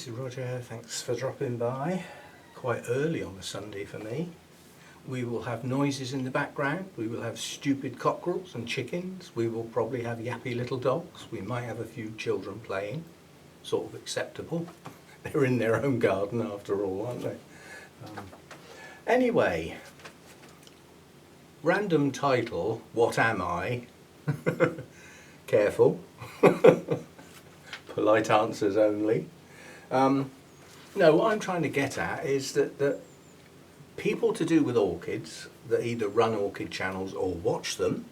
this is Roger, thanks for dropping by. Quite early on a Sunday for me. We will have noises in the background, we will have stupid cockerels and chickens, we will probably have yappy little dogs, we might have a few children playing, sort of acceptable. They're in their own garden after all, aren't they? Anyway, random title, what am I? Careful. Polite answers only. No, what I'm trying to get at is that people to do with orchids that either run orchid channels or watch them,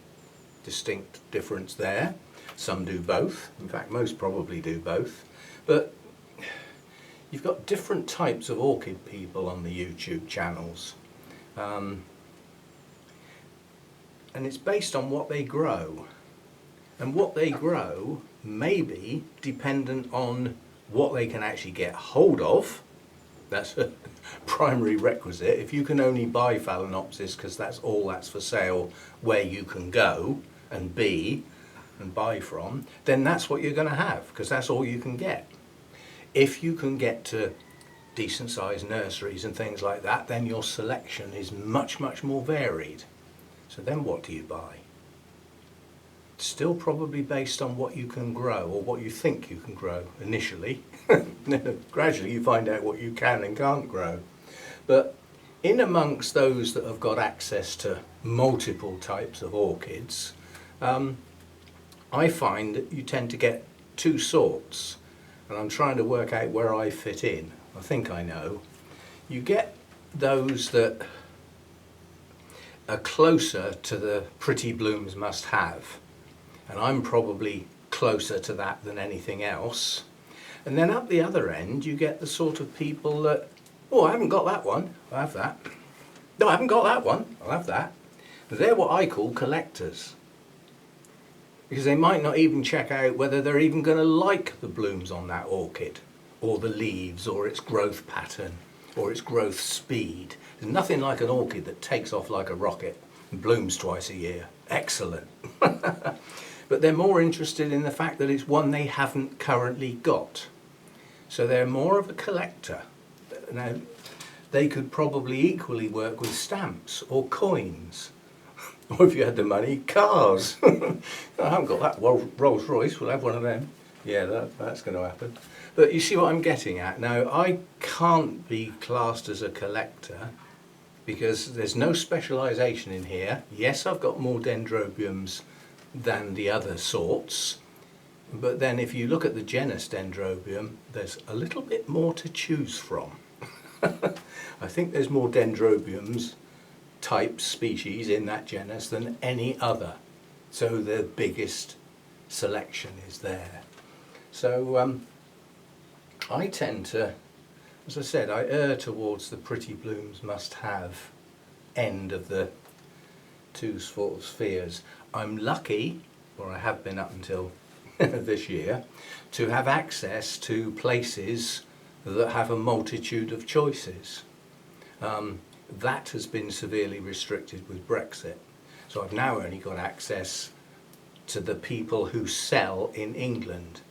distinct difference there. Some do both. In fact, most probably do both. But you've got different types of orchid people on the YouTube channels. And it's based on what they grow. And what they grow may be dependent on what they can actually get hold of. That's a primary requisite. If you can only buy Phalaenopsis because that's all that's for sale where you can go and be and buy from, then that's what you're going to have because that's all you can get. If you can get to decent sized nurseries and things like that, then your selection is much more varied. So then what do you buy? Still probably based on what you can grow or what you think you can grow initially. Gradually you find out what you can and can't grow. But in amongst those that have got access to multiple types of orchids, I find that you tend to get two sorts, and I'm trying to work out where I fit in. I think I know. You get those that are closer to the pretty blooms must have. And I'm probably closer to that than anything else. And then up the other end, you get the sort of people that, oh, I haven't got that one, I'll have that. No, I haven't got that one, I'll have that. They're what I call collectors. Because they might not even check out whether they're even going to like the blooms on that orchid, or the leaves, or its growth pattern, or its growth speed. There's nothing like an orchid that takes off like a rocket and blooms twice a year. Excellent. But they're more interested in the fact that it's one they haven't currently got. So they're more of a collector. Now, they could probably equally work with stamps or coins. Or if you had the money, cars. I haven't got that Rolls Royce, we'll have one of them. Yeah, that's going to happen. But you see what I'm getting at. Now, I can't be classed as a collector because there's no specialisation in here. Yes, I've got more dendrobiums than the other sorts, but then if you look at the genus Dendrobium, there's a little bit more to choose from. I think there's more Dendrobiums types, species in that genus than any other, so the biggest selection is there. So I tend to, as I said, I err towards the pretty blooms must have end of the two sort of spheres. I'm lucky, or I have been up until this year, to have access to places that have a multitude of choices. That has been severely restricted with Brexit. So I've now only got access to the people who sell in England.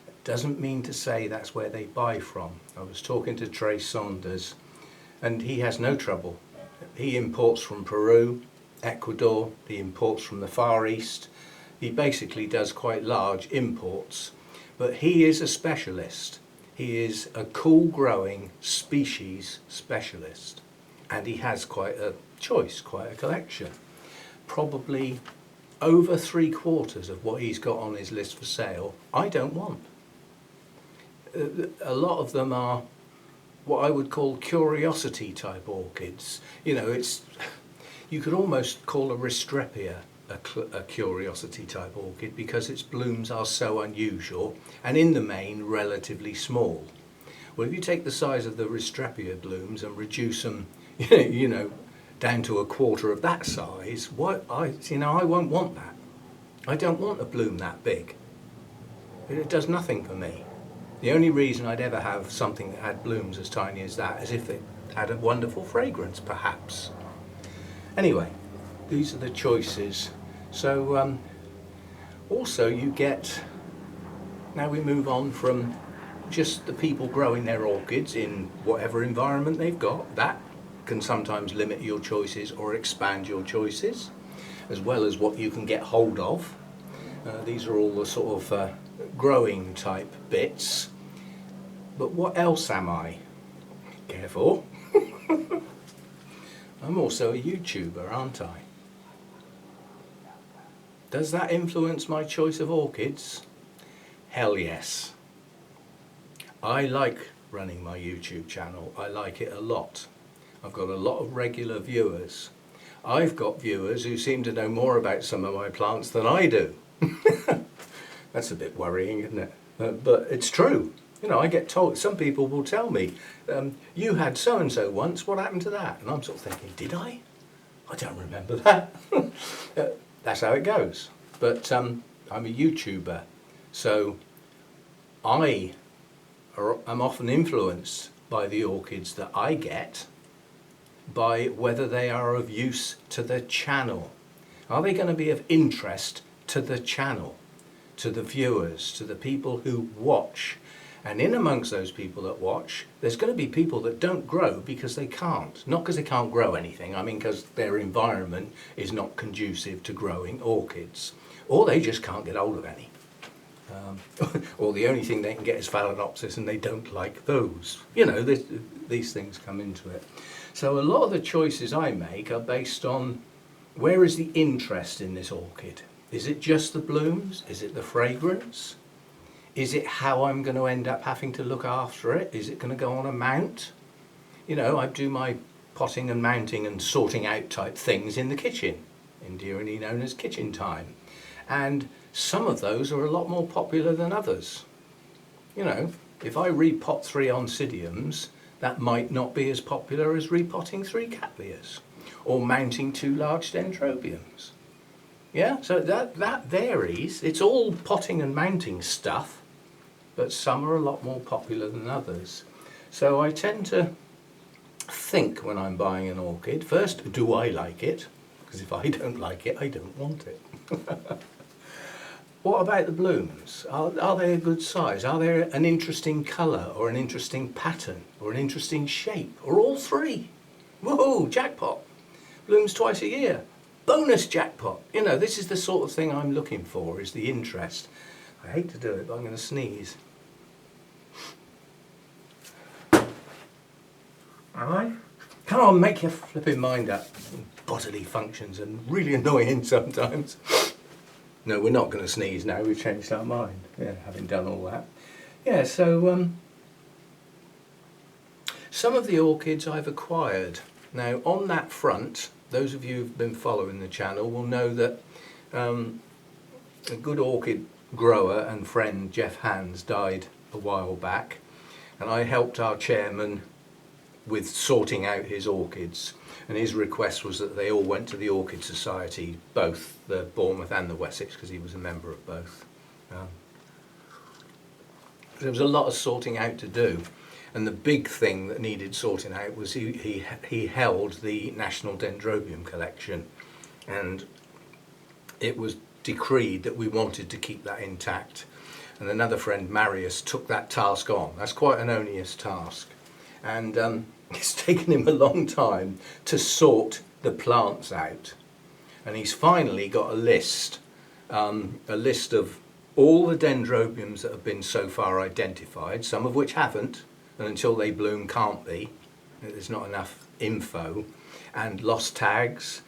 It doesn't mean to say that's where they buy from. I was talking to Trey Saunders and he has no trouble. He imports from Peru, Ecuador, he imports from the Far East. He basically does quite large imports, but he is a specialist. He is a cool growing species specialist, and he has quite a choice, quite a collection. Probably over 3/4 of what he's got on his list for sale I don't want. A lot of them are what I would call curiosity type orchids. You know, you could almost call a Restrepia a curiosity type orchid because its blooms are so unusual and in the main relatively small. Well, if you take the size of the Restrepia blooms and reduce them, you know, down to 1/4 of that size, I won't want that. I don't want a bloom that big. It does nothing for me. The only reason I'd ever have something that had blooms as tiny as that is if it had a wonderful fragrance, perhaps. Anyway, these are the choices. So also you get, now we move on from just the people growing their orchids in whatever environment they've got. That can sometimes limit your choices or expand your choices, as well as what you can get hold of. These are all the sort of growing type bits. But what else am I? Careful. I'm also a YouTuber, aren't I? Does that influence my choice of orchids? Hell yes. I like running my YouTube channel. I like it a lot. I've got a lot of regular viewers. I've got viewers who seem to know more about some of my plants than I do. That's a bit worrying, isn't it? But it's true. You know, I get told, some people will tell me, you had so-and-so once, what happened to that? And I'm sort of thinking, did I? I don't remember that. That's how it goes. But I'm a YouTuber, so I'm often influenced by the orchids that I get by whether they are of use to the channel. Are they going to be of interest to the channel, to the viewers, to the people who watch? And in amongst those people that watch, there's going to be people that don't grow because they can't. Not because they can't grow anything, I mean because their environment is not conducive to growing orchids. Or they just can't get hold of any. Or the only thing they can get is Phalaenopsis and they don't like those. You know, these things come into it. So a lot of the choices I make are based on where is the interest in this orchid? Is it just the blooms? Is it the fragrance? Is it how I'm going to end up having to look after it? Is it going to go on a mount? You know, I do my potting and mounting and sorting out type things in the kitchen, endearingly known as kitchen time. And some of those are a lot more popular than others. You know, if I repot 3 Oncidiums, that might not be as popular as repotting 3 Cattleyas or mounting 2 large Dendrobiums. Yeah, so that varies. It's all potting and mounting stuff, but some are a lot more popular than others. So I tend to think when I'm buying an orchid, first, do I like it? Because if I don't like it, I don't want it. What about the blooms? Are they a good size? Are they an interesting colour or an interesting pattern or an interesting shape or all 3? Woohoo, jackpot. Blooms twice a year. Bonus jackpot. You know, this is the sort of thing I'm looking for, is the interest. I hate to do it, but I'm going to sneeze. Am I? Come on, make your flipping mind up. Bodily functions are really annoying sometimes. No, we're not going to sneeze now, we've changed our mind, yeah, having done all that. Yeah, so some of the orchids I've acquired. Now, on that front, those of you who've been following the channel will know that a good orchid grower and friend, Jeff Hands, died a while back, and I helped our chairman with sorting out his orchids. And his request was that they all went to the Orchid Society, both the Bournemouth and the Wessex, because he was a member of both. There was a lot of sorting out to do, and the big thing that needed sorting out was he held the National Dendrobium collection, and it was decreed that we wanted to keep that intact. And another friend, Marius, took that task on. That's quite an onerous task, and it's taken him a long time to sort the plants out, and he's finally got a list of all the dendrobiums that have been so far identified, some of which haven't, and until they bloom can't be. There's not enough info, and lost tags,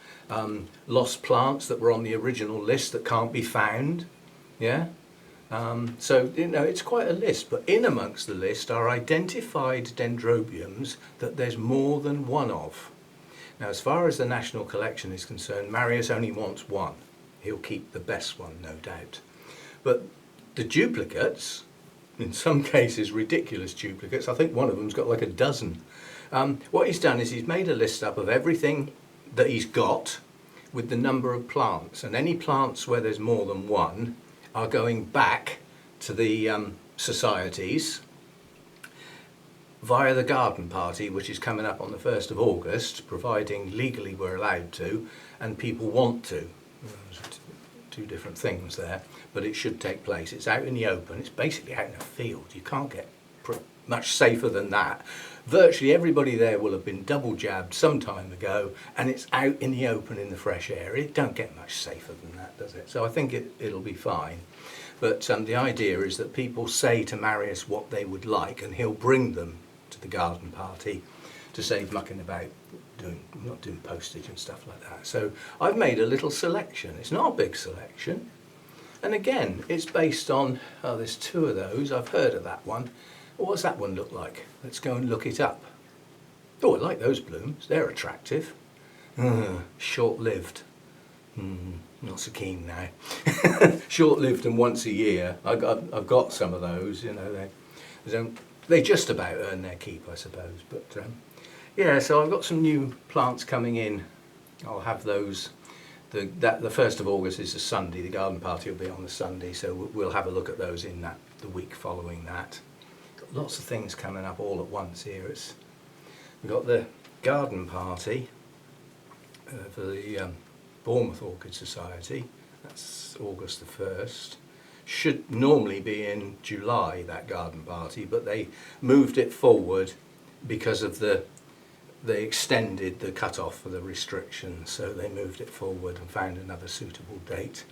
lost plants that were on the original list that can't be found. Yeah. So, you know, it's quite a list, but in amongst the list are identified dendrobiums that there's more than one of. Now, as far as the National Collection is concerned, Marius only wants one. He'll keep the best one, no doubt. But the duplicates, in some cases ridiculous duplicates, I think one of them's got like a dozen. What he's done is he's made a list up of everything that he's got with the number of plants, and any plants where there's more than one are going back to the societies via the garden party, which is coming up on the 1st of August, providing legally we're allowed to and people want to. There's 2 different things there, but it should take place. It's out in the open, it's basically out in a field. You can't get much safer than that. Virtually everybody there will have been double jabbed some time ago, and it's out in the open in the fresh air. It don't get much safer than that, does it? So I think it'll be fine. But the idea is that people say to Marius what they would like, and he'll bring them to the garden party to save mucking about, not doing postage and stuff like that. So I've made a little selection. It's not a big selection. And again, it's based on, oh, there's two of those. I've heard of that one. Well, what's that one look like? Let's go and look it up. Oh, I like those blooms. They're attractive. Short-lived. Not so keen now. Short-lived and once a year. I've got some of those. You know, they just about earn their keep, I suppose. But yeah, so I've got some new plants coming in. I'll have those. The 1st of August is a Sunday. The garden party will be on the Sunday, so we'll have a look at those in the week following that. Got lots of things coming up all at once here. We've got the garden party for the Bournemouth Orchid Society. That's August the 1st. Should normally be in July, that garden party, but they moved it forward because of they extended the cut-off for the restrictions, so they moved it forward and found another suitable date.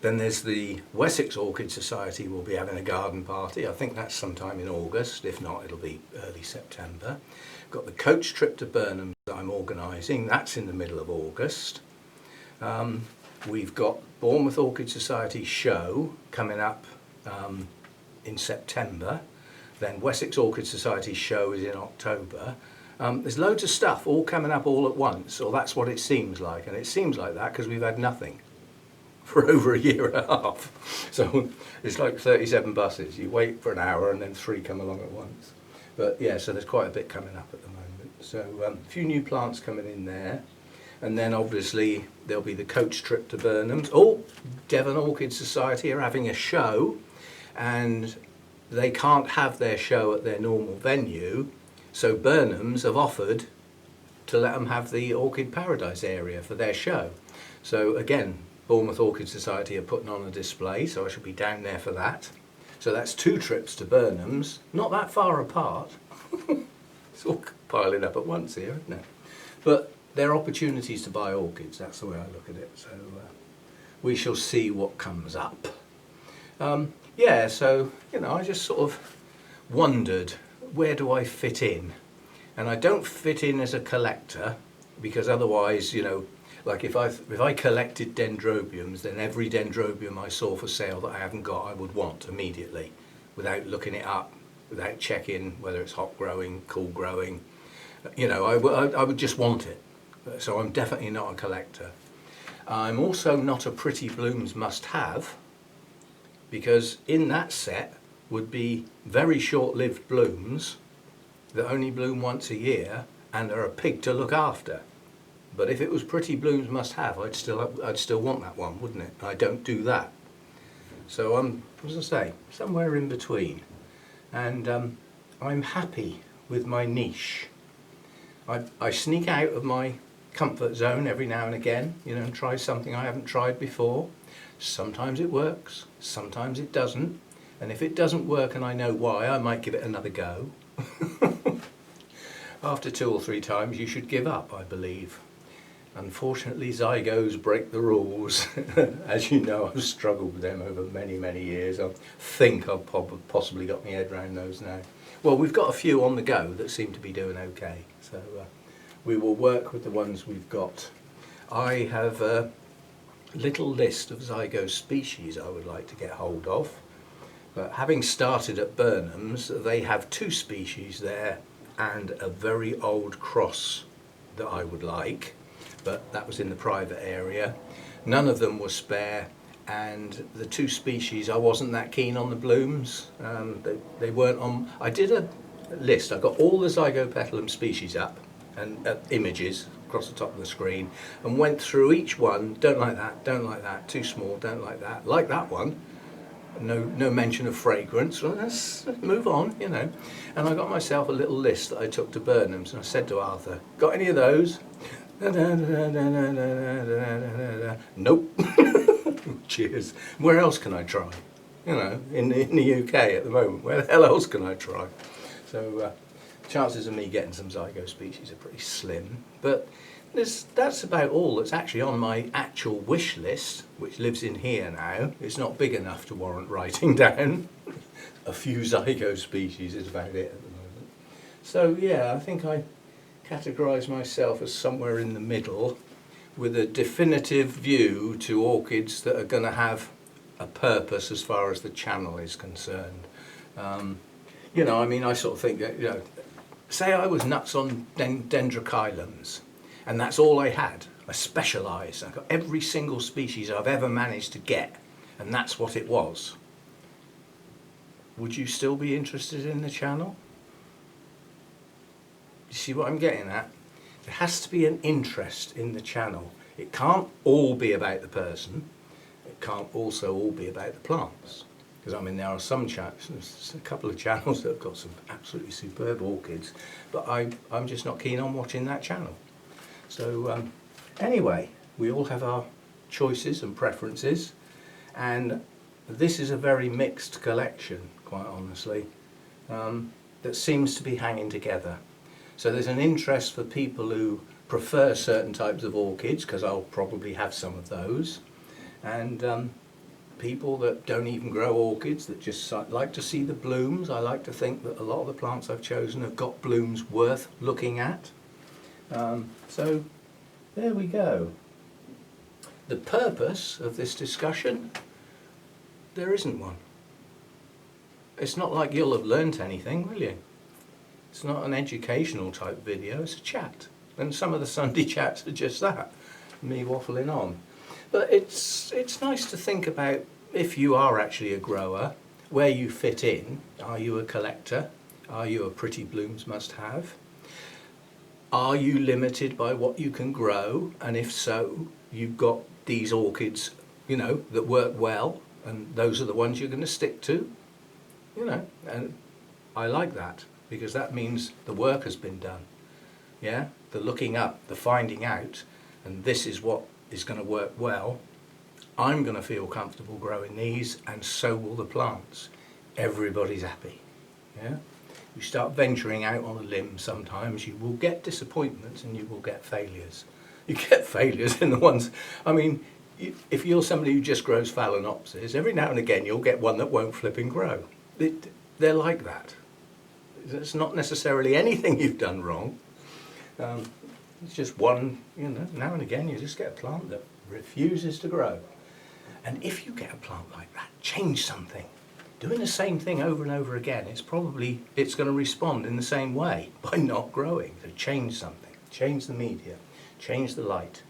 Then there's the Wessex Orchid Society will be having a garden party. I think that's sometime in August. If not, it'll be early September. Got the coach trip to Burnham that I'm organising. That's in the middle of August. We've got Bournemouth Orchid Society show coming up in September. Then Wessex Orchid Society show is in October. There's loads of stuff all coming up all at once, or that's what it seems like, and it seems like that because we've had nothing for over a year and a half. So it's like 37 buses. You wait for an hour and then 3 come along at once. But yeah, so there's quite a bit coming up at the moment. So a few new plants coming in there. And then obviously there'll be the coach trip to Burnham's. Oh, Devon Orchid Society are having a show, and they can't have their show at their normal venue. So Burnham's have offered to let them have the Orchid Paradise area for their show. So again, Bournemouth Orchid Society are putting on a display, so I shall be down there for that. So that's 2 trips to Burnham's, not that far apart. It's all piling up at once here, isn't it? But there are opportunities to buy orchids, that's the way I look at it. So we shall see what comes up. Yeah, so, you know, I just sort of wondered, where do I fit in? And I don't fit in as a collector, because otherwise, you know, like if I collected dendrobiums, then every dendrobium I saw for sale that I haven't got, I would want immediately, without looking it up, without checking whether it's hot growing, cool growing. You know, I would just want it. So I'm definitely not a collector. I'm also not a pretty blooms must-have, because in that set would be very short-lived blooms that only bloom once a year and are a pig to look after. But if it was pretty blooms must-have, I'd still want that one, wouldn't it? I don't do that. So I'm, as I say, somewhere in between. And I'm happy with my niche. I sneak out of my comfort zone every now and again, you know, and try something I haven't tried before. Sometimes it works, sometimes it doesn't. And if it doesn't work and I know why, I might give it another go. After 2 or 3 times, you should give up, I believe. Unfortunately, zygos break the rules. As you know, I've struggled with them over many, many years. I think I've possibly got my head around those now. Well, we've got a few on the go that seem to be doing okay. So we will work with the ones we've got. I have a little list of zygo species I would like to get hold of. But having started at Burnham's, they have 2 species there and a very old cross that I would like. But that was in the private area. None of them were spare, and the 2 species I wasn't that keen on the blooms. They weren't on. I did a list. I got all the Zygopetalum species up and images across the top of the screen, and went through each one. Don't like that, don't like that, too small, don't like that one. No mention of fragrance. Well, let's move on, you know. And I got myself a little list that I took to Burnham's, and I said to Arthur, got any of those? Nope. Cheers. Where else can I try? you know, in the UK at the moment. Where the hell else can I try? So chances of me getting some zygo species are pretty slim. But that's about all that's actually on my actual wish list, which lives in here now. It's not big enough to warrant writing down. A few zygo species is about it at the moment. So yeah, I think I categorise myself as somewhere in the middle, with a definitive view to orchids that are going to have a purpose as far as the channel is concerned. You know, I mean, I sort of think that, you know, say I was nuts on dendrochilums, and that's all I had. I specialised. I got every single species I've ever managed to get, and that's what it was. Would you still be interested in the channel? You see what I'm getting at? There has to be an interest in the channel. It can't all be about the person. It can't also all be about the plants. Because I mean, there are some channels, a couple of channels that have got some absolutely superb orchids, but I'm just not keen on watching that channel. So anyway, we all have our choices and preferences, and this is a very mixed collection, quite honestly, that seems to be hanging together. So there's an interest for people who prefer certain types of orchids, because I'll probably have some of those, and people that don't even grow orchids, that just like to see the blooms. I like to think that a lot of the plants I've chosen have got blooms worth looking at. So there we go. The purpose of this discussion, there isn't one. It's not like you'll have learnt anything, will you? It's not an educational type video, it's a chat. And some of the Sunday chats are just that, me waffling on. But it's nice to think about, if you are actually a grower, where you fit in. Are you a collector? Are you a pretty blooms must have? Are you limited by what you can grow? And if so, you've got these orchids, you know, that work well, and those are the ones you're going to stick to, you know. And I like that, because that means the work has been done. Yeah, the looking up, the finding out, and this is what is going to work well. I'm going to feel comfortable growing these, and so will the plants. Everybody's happy. Yeah. You start venturing out on a limb, sometimes you will get disappointments and you will get failures. You get failures in the ones, I mean, if you're somebody who just grows phalaenopsis, every now and again you'll get one that won't flip and grow. They're like that. It's not necessarily anything you've done wrong. It's just one, you know, now and again you just get a plant that refuses to grow. And if you get a plant like that, change something. Doing the same thing over and over again, it's going to respond in the same way by not growing. So change something, change the media, change the light,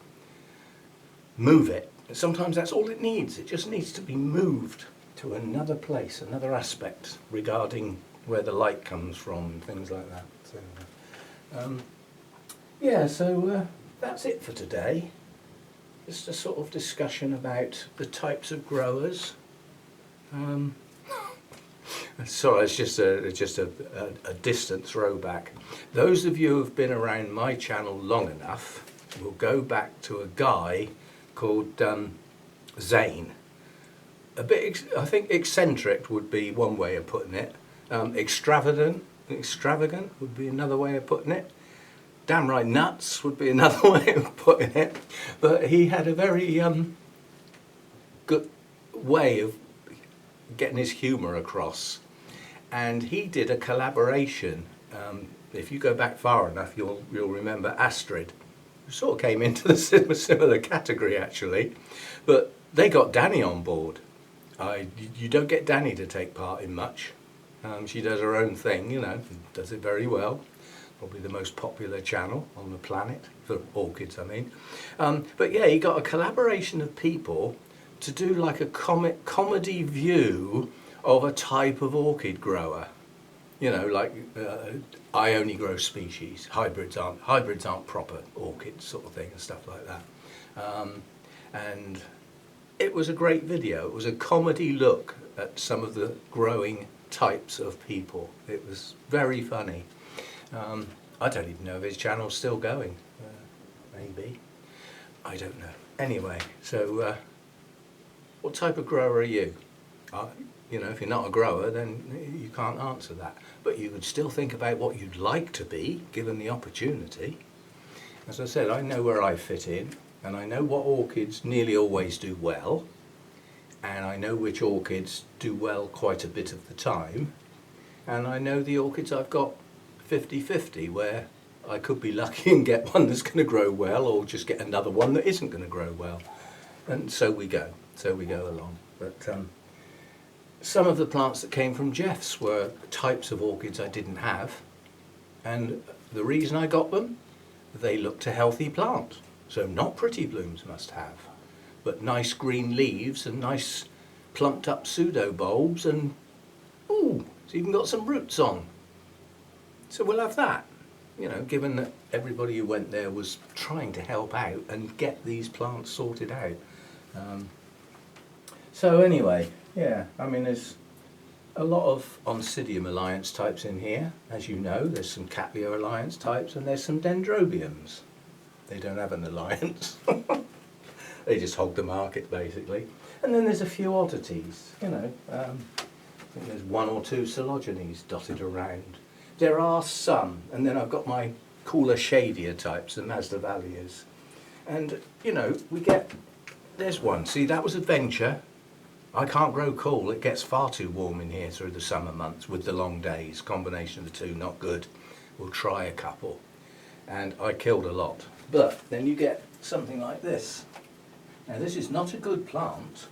move it. And sometimes that's all it needs. It just needs to be moved to another place, another aspect regarding where the light comes from, things like that. So, yeah, so that's it for today. Just a sort of discussion about the types of growers. Sorry, it's just a distant throwback. Those of you who have been around my channel long enough will go back to a guy called Zane. A bit, I think eccentric would be one way of putting it. Extravagant would be another way of putting it. Damn right nuts would be another way of putting it. But he had a very good way of getting his humour across, and he did a collaboration. If you go back far enough, you'll remember Astrid, who sort of came into the similar category actually, but they got Danny on board. You don't get Danny to take part in much. She does her own thing, you know, does it very well. Probably the most popular channel on the planet, for orchids I mean. But yeah, he got a collaboration of people to do like a comedy view of a type of orchid grower. You know, like I only grow species, hybrids aren't proper orchids, sort of thing, and stuff like that. And it was a great video. It was a comedy look at some of the growing types of people. It was very funny. I don't even know if his channel's still going. Maybe. I don't know. Anyway, so what type of grower are you? You know, if you're not a grower, then you can't answer that. But you would still think about what you'd like to be, given the opportunity. As I said, I know where I fit in, and I know what orchids nearly always do well, and I know which orchids do well quite a bit of the time, and I know the orchids I've got 50-50, where I could be lucky and get one that's going to grow well, or just get another one that isn't going to grow well. And so we go along. But some of the plants that came from Jeff's were types of orchids I didn't have, and the reason I got them, they looked a healthy plant. So not pretty blooms must have, but nice green leaves and nice plumped up pseudo bulbs, and ooh, it's even got some roots on. So we'll have that, you know, given that everybody who went there was trying to help out and get these plants sorted out. So anyway, yeah, I mean, there's a lot of Oncidium alliance types in here, as you know. There's some Cattleya alliance types, and there's some Dendrobiums. They don't have an alliance. They just hog the market, basically. And then there's a few oddities, you know. I think there's one or two Coelogenes dotted around. There are some, and then I've got my cooler, shadier types, the Masdevallias. And, you know, there's one. See, that was Adventure. I can't grow cool. It gets far too warm in here through the summer months with the long days. Combination of the two, not good. We'll try a couple. And I killed a lot. But then you get something like this. Now, this is not a good plant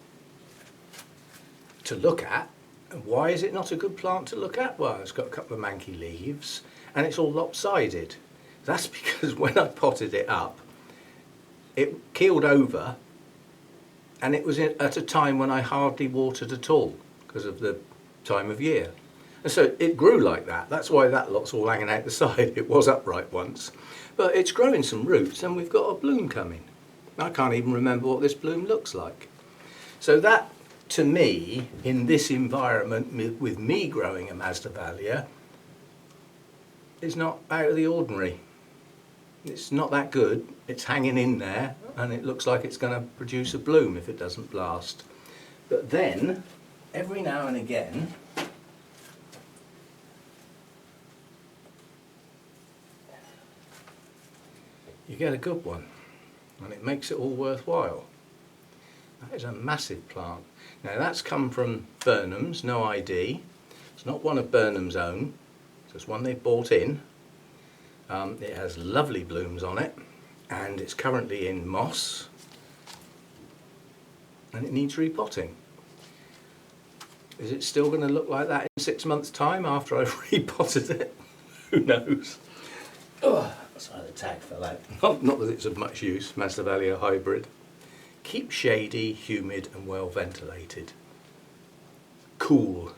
to look at. And why is it not a good plant to look at? Well, it's got a couple of manky leaves and it's all lopsided. That's because when I potted it up, it keeled over, and it was at a time when I hardly watered at all because of the time of year. And so it grew like that. That's why that lot's all hanging out the side. It was upright once. But it's growing some roots and we've got a bloom coming. I can't even remember what this bloom looks like. So that, to me, in this environment, with me growing a Masdevallia, is not out of the ordinary. It's not that good. It's hanging in there and it looks like it's going to produce a bloom if it doesn't blast. But then, every now and again, you get a good one and it makes it all worthwhile. That is a massive plant. Now that's come from Burnham's, no ID. It's not one of Burnham's own, it's one they bought in. It has lovely blooms on it, and it's currently in moss, and it needs repotting. Is it still going to look like that in 6 months' time after I've repotted it? Who knows? Oh, that's why the tag fell out. Not that it's of much use, Masdevallia hybrid. Keep shady, humid and well ventilated. Cool.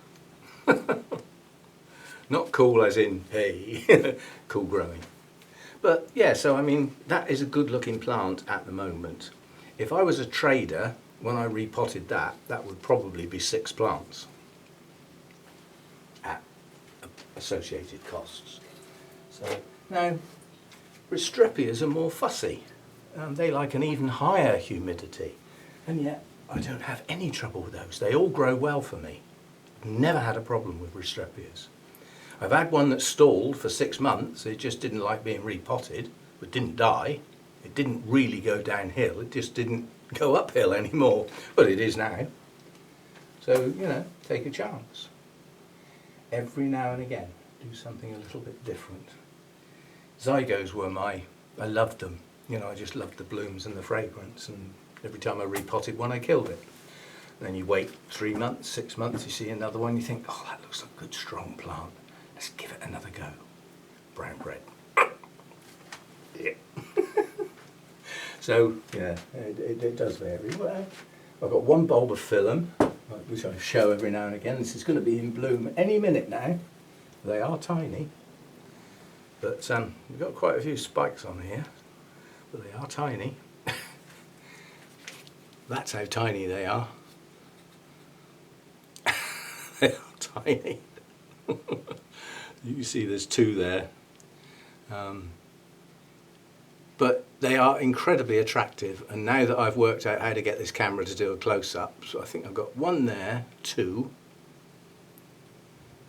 Not cool as in, hey, cool growing. But yeah, so I mean, that is a good looking plant at the moment. If I was a trader, when I repotted that, that would probably be 6 plants at associated costs. So now, Restrepias are more fussy. They like an even higher humidity, and yet I don't have any trouble with those. They all grow well for me. I've never had a problem with Restrepias. I've had one that stalled for 6 months. It just didn't like being repotted, but didn't die. It didn't really go downhill. It just didn't go uphill anymore, but it is now. So, you know, take a chance. Every now and again, do something a little bit different. Zygos were I loved them. You know, I just loved the blooms and the fragrance, and every time I repotted one, I killed it. And then you wait 3 months, 6 months, you see another one, you think, oh, that looks like a good strong plant. Let's give it another go. Brown bread. Yeah. So, yeah, it does vary. Well, I've got one bulb of phyllum, which I show every now and again. This is going to be in bloom any minute now. They are tiny, but we've got quite a few spikes on here, but they are tiny. That's how tiny they are. They are tiny. You can see there's 2 there. but they are incredibly attractive. And now that I've worked out how to get this camera to do a close-up, so I think I've got one there, 2,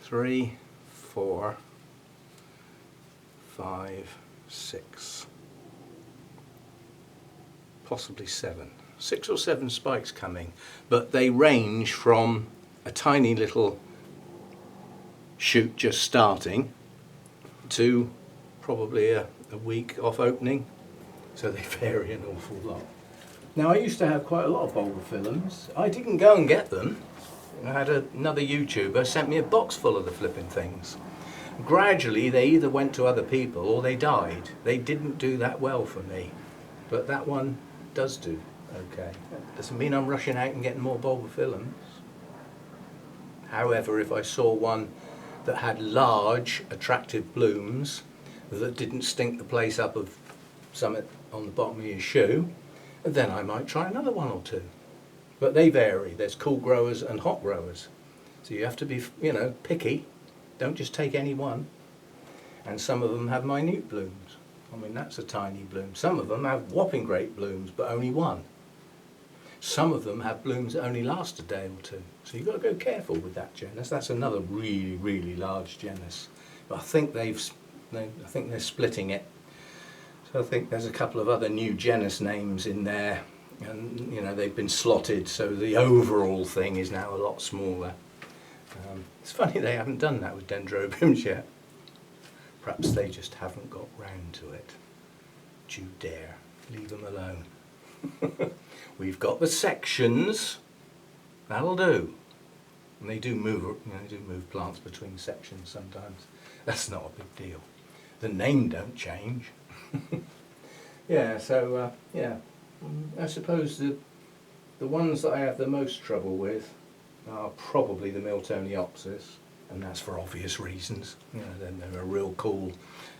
3, 4, 5, 6, possibly 7. 6 or 7 spikes coming, but they range from a tiny little shoot just starting to probably a week off opening, so they vary an awful lot. Now, I used to have quite a lot of bulbophyllums. I didn't go and get them. I had another YouTuber sent me a box full of the flipping things. Gradually they either went to other people or they died. They didn't do that well for me, but that one does do okay. That doesn't mean I'm rushing out and getting more bulbophyllums. However, if I saw one that had large attractive blooms that didn't stink the place up of something on the bottom of your shoe, then I might try another one or two. But they vary. There's cool growers and hot growers, so you have to be, you know, picky. Don't just take any one. And some of them have minute blooms. I mean, that's a tiny bloom. Some of them have whopping great blooms, but only one. Some of them have blooms that only last a day or two. So you've got to go careful with that genus. That's another really, really large genus. But I think they're splitting it. So I think there's a couple of other new genus names in there, and you know, they've been slotted, so the overall thing is now a lot smaller. It's funny they haven't done that with dendrobiums yet. Perhaps they just haven't got round to it. Do you dare leave them alone? We've got the sections. That'll do. And they do move, you know, they do move plants between sections sometimes. That's not a big deal. The name don't change. Yeah, so yeah, I suppose the ones that I have the most trouble with are probably the Miltoniopsis, and that's for obvious reasons. You know, they're a real cool,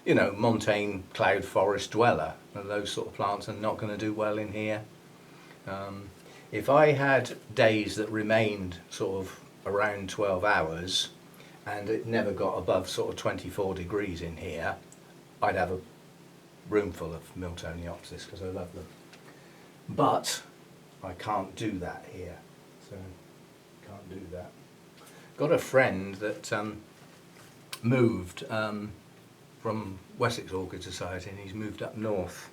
you know, montane cloud forest dweller, and those sort of plants are not going to do well in here. If I had days that remained sort of around 12 hours and it never got above sort of 24 degrees in here, I'd have a room full of Miltoniopsis because I love them. But I can't do that here, so can't do that. Got a friend that moved from Wessex Orchid Society, and he's moved up north,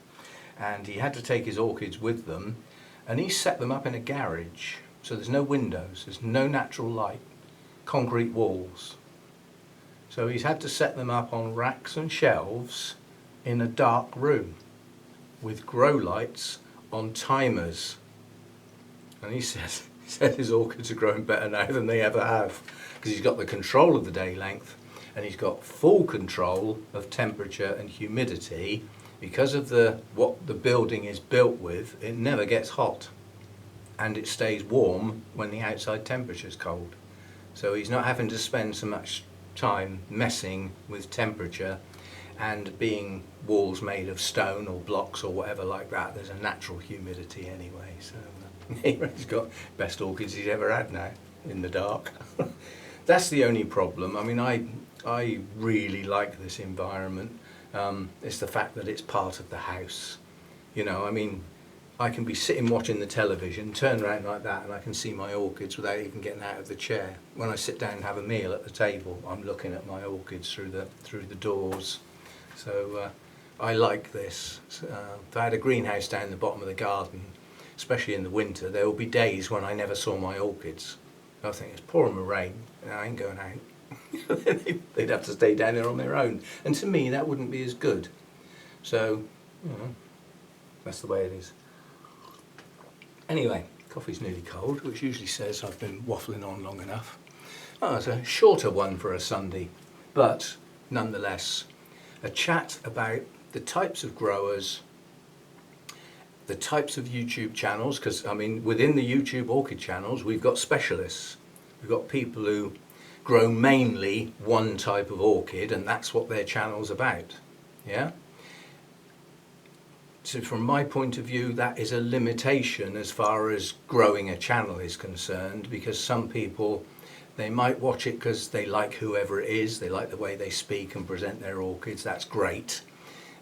and he had to take his orchids with them, and he set them up in a garage, so there's no windows, there's no natural light, concrete walls. So he's had to set them up on racks and shelves in a dark room with grow lights on timers. And he said his orchids are growing better now than they ever have, because he's got the control of the day length and he's got full control of temperature and humidity. Because of what the building is built with, it never gets hot and it stays warm when the outside temperature is cold. So he's not having to spend so much time messing with temperature, and being walls made of stone or blocks or whatever like that, there's a natural humidity anyway. So he's got best orchids he's ever had now, in the dark. That's the only problem. I mean, I really like this environment. It's the fact that it's part of the house. You know, I mean, I can be sitting watching the television, turn around like that, and I can see my orchids without even getting out of the chair. When I sit down and have a meal at the table, I'm looking at my orchids through the doors. So I like this. If I had a greenhouse down the bottom of the garden, especially in the winter, there will be days when I never saw my orchids. I think it's pouring with rain, and I ain't going out. They'd have to stay down there on their own, and to me that wouldn't be as good. So, you know, that's the way it is. Anyway, coffee's nearly cold, which usually says I've been waffling on long enough. Oh, it's a shorter one for a Sunday, but nonetheless, a chat about the types of growers, the types of YouTube channels, because I mean, within the YouTube orchid channels, we've got specialists. We've got people who grow mainly one type of orchid, and that's what their channel's about. Yeah? So from my point of view, that is a limitation as far as growing a channel is concerned, because some people, they might watch it because they like whoever it is, they like the way they speak and present their orchids, that's great.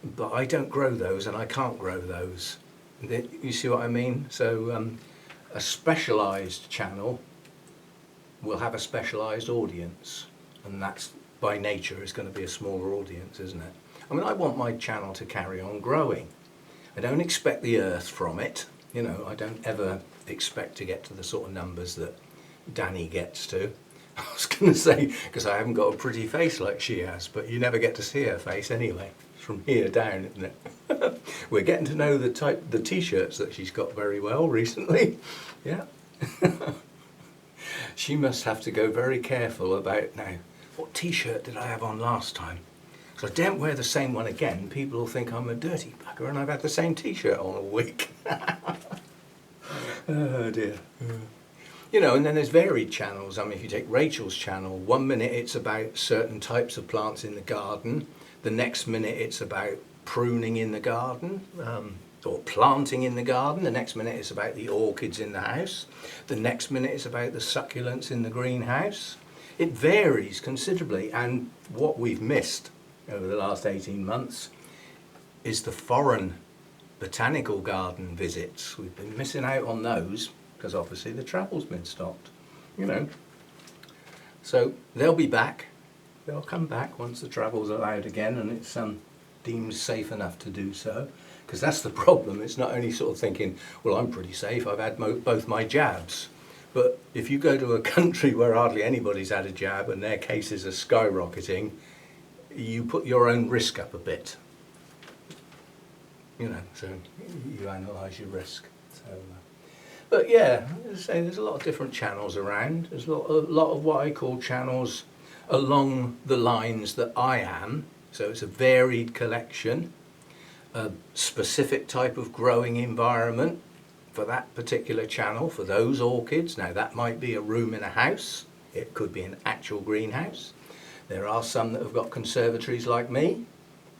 but I don't grow those and I can't grow those. You see what I mean? So a specialised channel will have a specialised audience, and that's by nature is going to be a smaller audience, isn't it? I mean, I want my channel to carry on growing. I don't expect the earth from it. You know, I don't ever expect to get to the sort of numbers that Danny gets to. I was going to say, because I haven't got a pretty face like she has, but you never get to see her face anyway. It's from here down, isn't it? We're getting to know the t-shirts that she's got very well recently. Yeah. She must have to go very careful about now. What t-shirt did I have on last time? So I don't wear the same one again. People will think I'm a dirty bugger and I've had the same t-shirt on all week. Oh dear. You know, and then there's varied channels. I mean, if you take Rachel's channel, 1 minute it's about certain types of plants in the garden. The next minute it's about pruning in the garden, or planting in the garden. The next minute it's about the orchids in the house. The next minute it's about the succulents in the greenhouse. It varies considerably, and what we've missed over the last 18 months is the foreign botanical garden visits. We've been missing out on those because obviously the travel's been stopped, you know. So they'll be back. They'll come back once the travel's allowed again and it's deemed safe enough to do so. Because that's the problem. It's not only sort of thinking, well, I'm pretty safe, I've had both my jabs. But if you go to a country where hardly anybody's had a jab and their cases are skyrocketing, you put your own risk up a bit. You know, so you analyse your risk. So, but yeah, as I say, there's a lot of different channels around. There's a lot of what I call channels along the lines that I am. So it's a varied collection, a specific type of growing environment for that particular channel, for those orchids. Now that might be a room in a house. It could be an actual greenhouse. There are some that have got conservatories like me.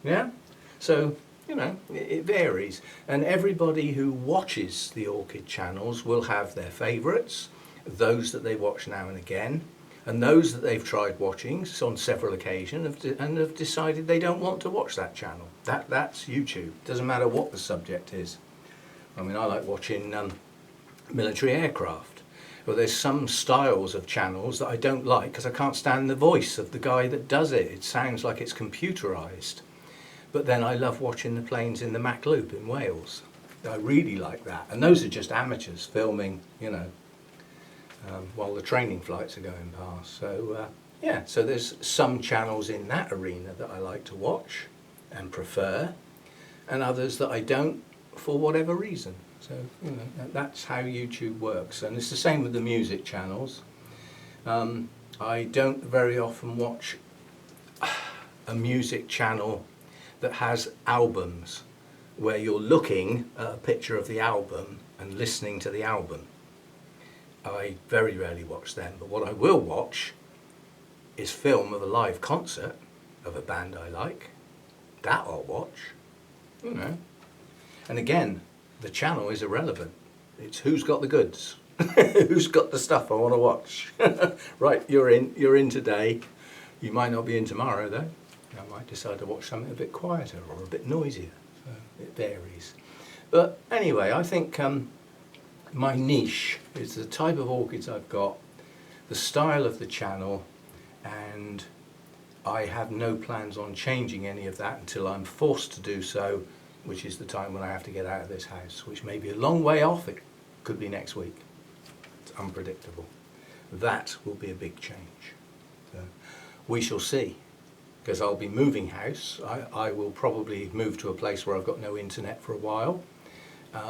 Yeah. So, you know, it varies. And everybody who watches the orchid channels will have their favourites, those that they watch now and again, and those that they've tried watching on several occasions and have decided they don't want to watch that channel. That's YouTube. Doesn't matter what the subject is. I mean, I like watching military aircraft. Well, there's some styles of channels that I don't like because I can't stand the voice of the guy that does it. It sounds like it's computerised. But then I love watching the planes in the Mac Loop in Wales. I really like that. And those are just amateurs filming, you know, while the training flights are going past. So, yeah, so there's some channels in that arena that I like to watch and prefer, and others that I don't for whatever reason. So, you know, that's how YouTube works. And it's the same with the music channels. I don't very often watch a music channel that has albums where you're looking at a picture of the album and listening to the album. I very rarely watch them, but what I will watch is film of a live concert of a band I like. That I'll watch, you know. And again, the channel is irrelevant. It's who's got the goods, who's got the stuff I want to watch. Right, you're in today. You might not be in tomorrow though. I might decide to watch something a bit quieter or a bit noisier. So it varies. But anyway, I think my niche is the type of orchids I've got, the style of the channel, and I have no plans on changing any of that until I'm forced to do so, which is the time when I have to get out of this house, which may be a long way off. It could be next week. It's unpredictable. That will be a big change. So we shall see, because I'll be moving house. I will probably move to a place where I've got no internet for a while.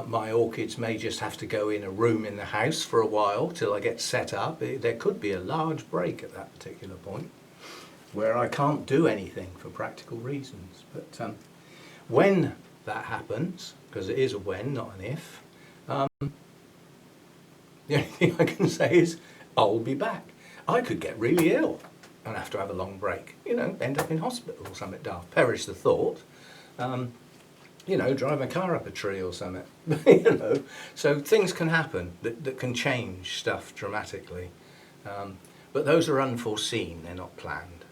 My orchids may just have to go in a room in the house for a while till I get set up. There could be a large break at that particular point where I can't do anything for practical reasons. But when that happens, because it is a when, not an if, the only thing I can say is I'll be back. I could get really ill and have to have a long break, you know, end up in hospital or something daft. Perish the thought. You know, drive my car up a tree or something. You know, so things can happen that can change stuff dramatically. But those are unforeseen, they're not planned.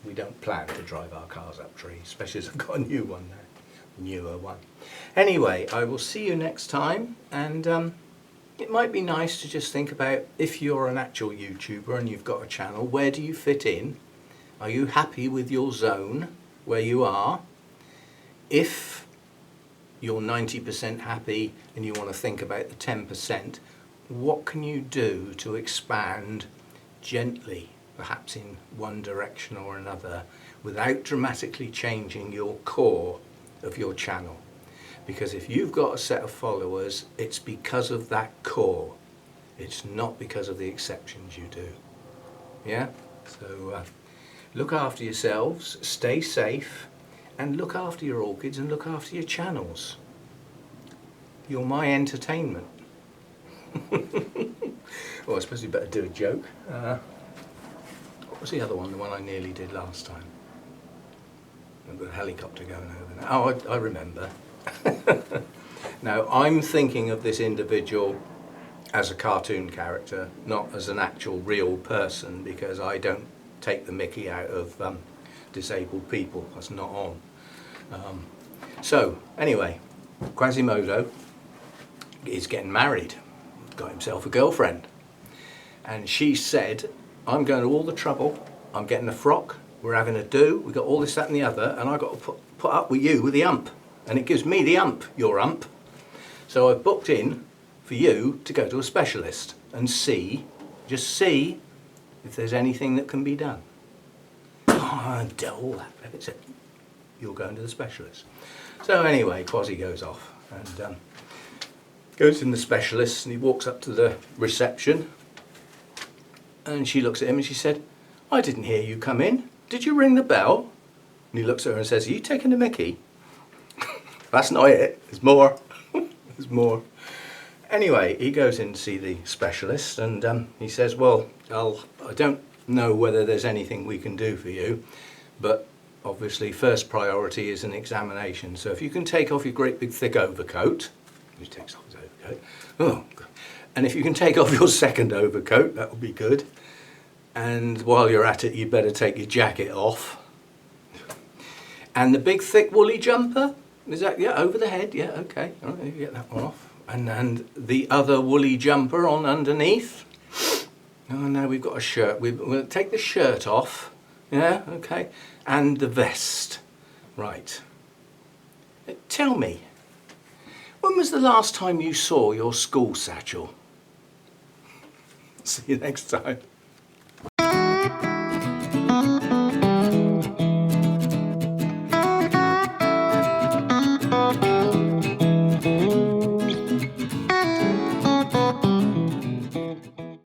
We don't plan to drive our cars up trees, especially as I've got a new one now. newer one. Anyway, I will see you next time, and it might be nice to just think about, if you're an actual YouTuber and you've got a channel, where do you fit in? Are you happy with your zone where you are? If you're 90% happy and you want to think about the 10%, what can you do to expand gently, perhaps in one direction or another, without dramatically changing your core of your channel? Because if you've got a set of followers, it's because of that core. It's not because of the exceptions you do. Yeah? So look after yourselves, stay safe, and look after your orchids and look after your channels. You're my entertainment. Well, I suppose you better do a joke. What was the other one, the one I nearly did last time? I've got a helicopter going over now. Oh, I remember. Now, I'm thinking of this individual as a cartoon character, not as an actual real person, because I don't take the mickey out of disabled people. That's not on. So, anyway, Quasimodo is getting married. Got himself a girlfriend. And she said, I'm going to all the trouble, I'm getting a frock, we're having a do, we've got all this, that and the other, and I've got to put up with you with the ump. And it gives me the ump, your ump. So I've booked in for you to go to a specialist and see, just see, if there's anything that can be done. Oh, all that. It's it. You're going to the specialist. So anyway, Quasi goes off and goes in the specialist, and he walks up to the reception, and she looks at him and she said, I didn't hear you come in. Did you ring the bell? And he looks at her and says, are you taking the mickey? That's not it. There's more. There's more. Anyway, he goes in to see the specialist, and he says, well, I don't know whether there's anything we can do for you, but obviously first priority is an examination. So if you can take off your great big thick overcoat, he takes off his overcoat, oh, and if you can take off your second overcoat, that would be good. And while you're at it, you better take your jacket off. And the big thick woolly jumper, is that, yeah, over the head, yeah, okay, all right, you get that one off. And the other woolly jumper on underneath. Oh, now we've got a shirt. We'll take the shirt off, yeah, okay, and the vest. Right. Tell me, when was the last time you saw your school satchel? See you next time.